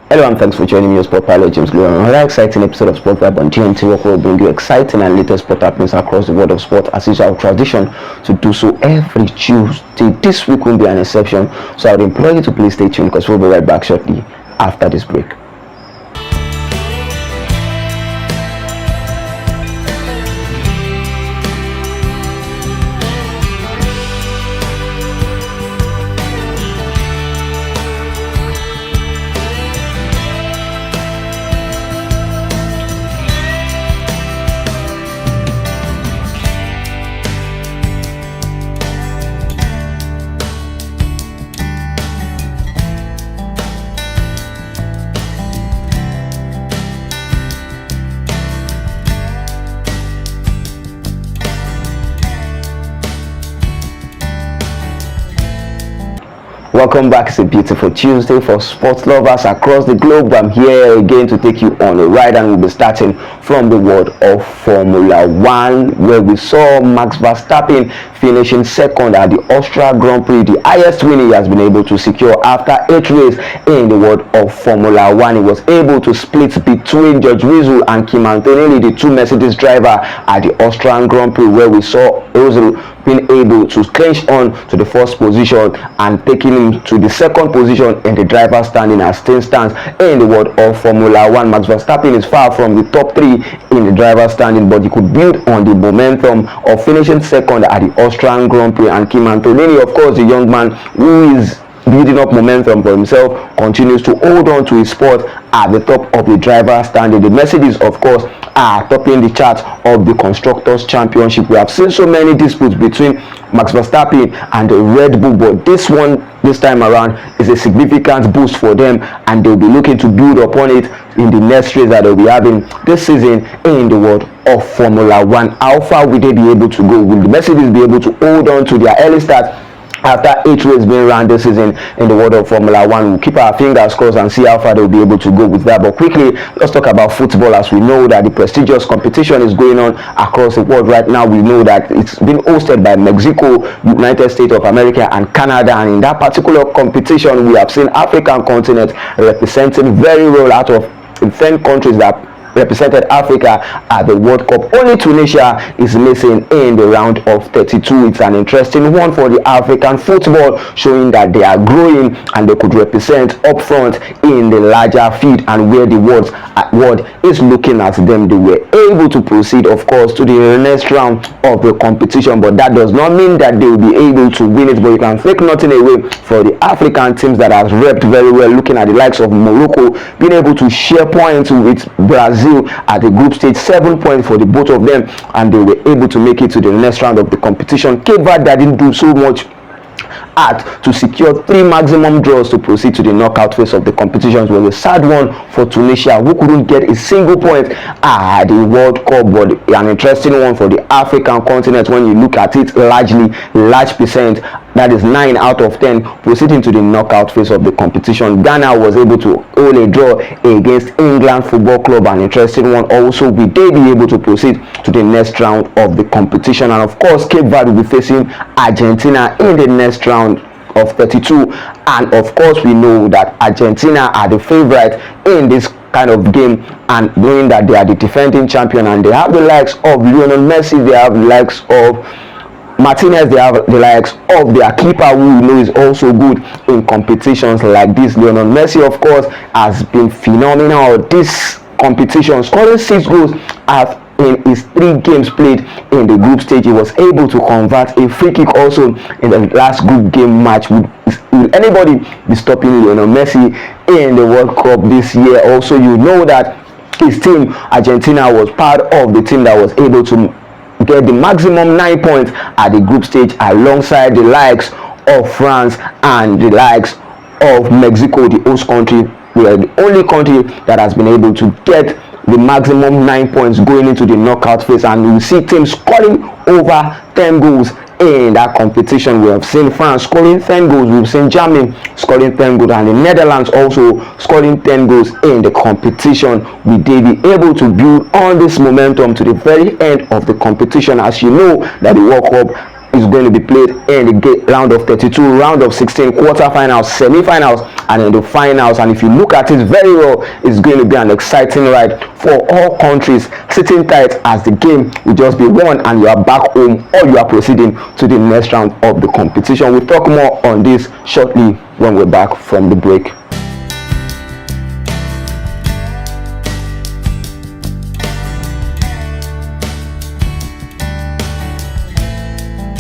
Hello and thanks for joining me, Sport Pilot James Leon. Another exciting episode of Sport Vibe on DNTWOK will bring you exciting and latest sport happenings across the world of sport, as is our tradition to do so every Tuesday. This week won't be an exception, so I would implore you to please stay tuned because we'll be right back shortly after this break. Welcome back. It's a beautiful Tuesday for sports lovers across the globe. I'm here again to take you on a ride, and we'll be starting from the world of Formula One, where we saw Max Verstappen finishing second at the Austria Grand Prix, the highest win he has been able to secure after 8 races in the world of Formula One. He was able to split between George Russell and Kim Antonelli, the two Mercedes drivers at the Austrian Grand Prix, where we saw Russell being able to clinch on to the first position and taking him to the second position in the driver's standing as things stands in the world of Formula One. Max Verstappen is far from the top 3 in the driver's standing, but he could build on the momentum of finishing second at the Austrian Grand Prix. And Kim Antonelli, of course, the young man who is building up momentum for himself, continues to hold on to his spot at the top of the driver standing. The Mercedes, of course, are topping the chart of the Constructors' Championship. We have seen so many disputes between Max Verstappen and the Red Bull, but this time around is a significant boost for them, and they'll be looking to build upon it in the next race that they'll be having this season in the world of Formula One. How far will they be able to go? Will the Mercedes be able to hold on to their early start after 8 races being run this season in the world of Formula One? We'll keep our fingers crossed and see how far they'll be able to go with that. But quickly, let's talk about football. As we know that the prestigious competition is going on across the world right now. We know that it's been hosted by Mexico, United States of America and Canada, and in that particular competition we have seen African continent representing very well. Out of 10 countries that represented Africa at the World Cup, only Tunisia is missing in the round of 32. It's an interesting one for the African football, showing that they are growing and they could represent up front in the larger field, and where the world is looking at them. They were able to proceed, of course, to the next round of the competition, but that does not mean that they will be able to win it. But you can take nothing away for the African teams that have repped very well, looking at the likes of Morocco being able to share points with Brazil at the group stage, 7 points for the both of them, and they were able to make it to the next round of the competition. Cape Verde didn't do so much to secure 3 maximum draws to proceed to the knockout phase of the competitions. Was a sad one for Tunisia, who couldn't get a single point at the World Cup, but an interesting one for the African continent when you look at it. Large percent, that is 9 out of 10, proceeding to the knockout phase of the competition. Ghana was able to hold a draw against England Football Club, an interesting one also. Will they be able to proceed to the next round of the competition? And of course, Cape Verde will be facing Argentina in the next round of 32, and of course we know that Argentina are the favorite in this kind of game, and knowing that they are the defending champion, and they have the likes of Lionel Messi, they have the likes of Martinez, they have the likes of their keeper, who we know is also good in competitions like this. Lionel Messi, of course, has been phenomenal this competition, scoring 6 goals in his 3 games played in the group stage. He was able to convert a free kick also in the last group game match. Will anybody be stopping Lionel Messi in the World Cup this year? Also, you know that his team, Argentina, was part of the team that was able to get the maximum 9 points at the group stage, alongside the likes of France and the likes of Mexico, the host country. We are the only country that has been able to get the maximum 9 points going into the knockout phase, and we see teams scoring over 10 goals in that competition. We have seen France scoring 10 goals, we've seen Germany scoring 10 goals, and the Netherlands also scoring 10 goals in the competition. Will they be able to build on this momentum to the very end of the competition? As you know that the World Cup is going to be played in the round of 32, round of 16, quarterfinals, semi-finals, and in the finals. And if you look at it very well, it's going to be an exciting ride for all countries, sitting tight as the game will just be won and you are back home, or you are proceeding to the next round of the competition. We'll talk more on this shortly when we're back from the break.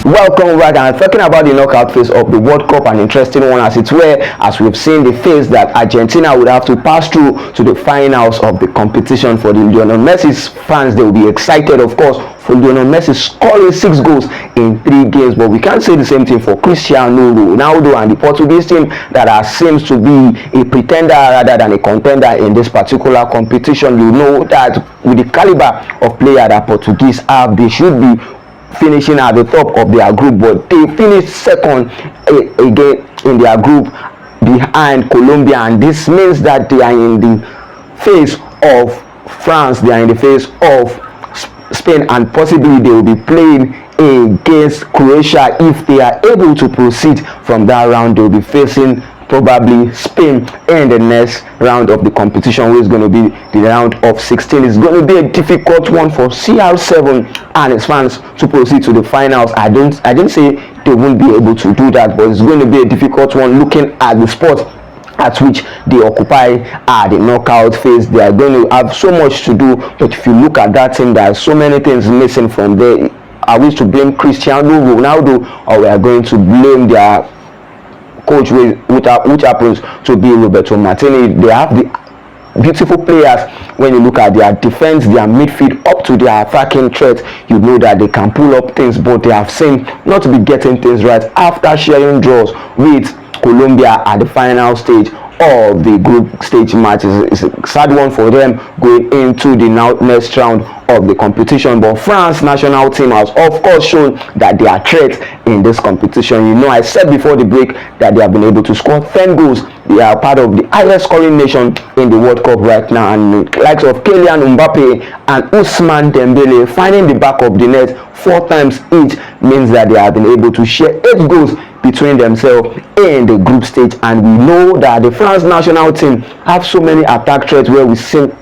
Welcome back, and talking about the knockout phase of the World Cup, an interesting one as it were, as we've seen the phase that Argentina would have to pass through to the finals of the competition. For the Lionel Messi's fans, they will be excited, of course, for Lionel Messi scoring 6 goals in 3 games, but we can't say the same thing for Cristiano Ronaldo and the Portuguese team that seems to be a pretender rather than a contender in this particular competition. You know that with the caliber of player that Portuguese have, they should be finishing at the top of their group, but they finished second again in their group behind Colombia, and this means that they are in the phase of France, they are in the phase of Spain, and possibly they will be playing against Croatia. If they are able to proceed from that round, they will be facing probably Spain in the next round of the competition, which is going to be the round of 16. It's going to be a difficult one for CR7 and his fans to proceed to the finals. I didn't say they won't be able to do that, but it's going to be a difficult one looking at the sport at which they occupy at the knockout phase. They are going to have so much to do, but if you look at that team, there are so many things missing from there. Are we to blame Cristiano Ronaldo, or we are going to blame their coach, which happens to be Roberto Martinez? They have the beautiful players. When you look at their defense, their midfield, up to their attacking threat, you know that they can pull up things, but they have seemed not to be getting things right after sharing draws with Colombia at the final stage of the group stage matches. It's a sad one for them going into the next round of the competition, but France national team has of course shown that they are threat in this competition. You know, I said before the break that they have been able to score 10 goals. They are part of the highest scoring nation in the World Cup right now, and the likes of Kylian Mbappe and Ousmane Dembele finding the back of the net 4 times each means that they have been able to share 8 goals between themselves in the group stage. And we know that the France national team have so many attack threats, where we've seen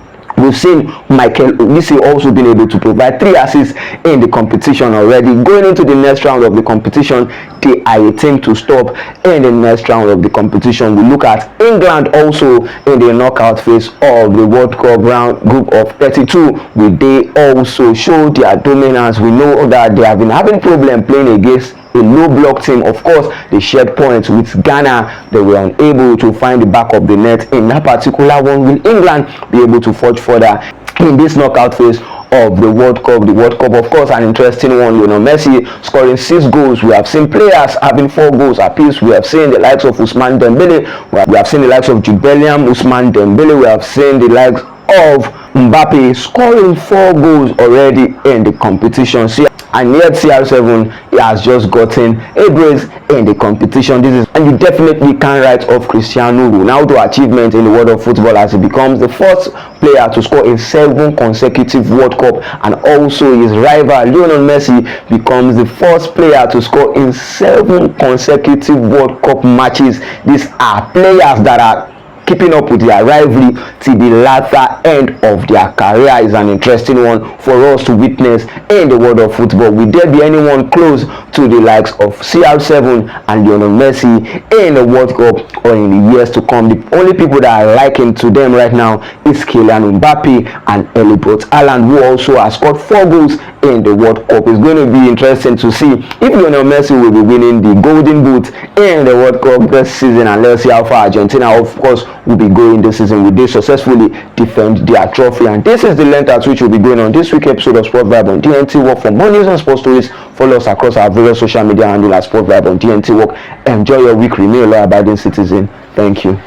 Michael Olise also been able to provide 3 assists in the competition already. Going into the next round of the competition, they are a team to stop in the next round of the competition. We look at England also in the knockout phase of the World Cup round group of 32. They also show their dominance. We know that they have been having problem playing against a low block team. Of course, they shared points with Ghana. They were unable to find the back of the net in that particular one. Will England be able to forge further in this knockout phase of the World Cup? The World Cup, of course, an interesting one. Lionel Messi scoring 6 goals. We have seen players having 4 goals apiece. We have seen the likes of Ousmane Dembele. We have seen the likes of Jude Bellingham, Ousmane Dembele. We have seen the likes of Mbappe scoring 4 goals already in the competition. And yet CR7 has just gotten a brace in the competition. And you definitely can't write off Cristiano Ronaldo achievement in the world of football, as he becomes the first player to score in 7 consecutive World Cup, and also his rival Lionel Messi becomes the first player to score in 7 consecutive World Cup matches. These are players that are keeping up with their rivalry till the latter end of their career. Is an interesting one for us to witness in the world of football. Will there be anyone close to the likes of CR7 and Lionel Messi in the World Cup or in the years to come? The only people that are likened to them right now is Kylian Mbappe and Erling Haaland, who also has scored 4 goals in the World Cup. It's going to be interesting to see if Lionel Messi will be winning the Golden Boot in the World Cup this season, and let's see how far Argentina, of course, will be going this season. Will they successfully defend their trophy? And this is the length at which we'll be going on this week episode of Sport Vibe on DNTWOK. For more news and sports stories, follow us across our various social media handles at Sport Vibe on DNTWOK. Enjoy your week. Remain a law-abiding citizen. Thank you.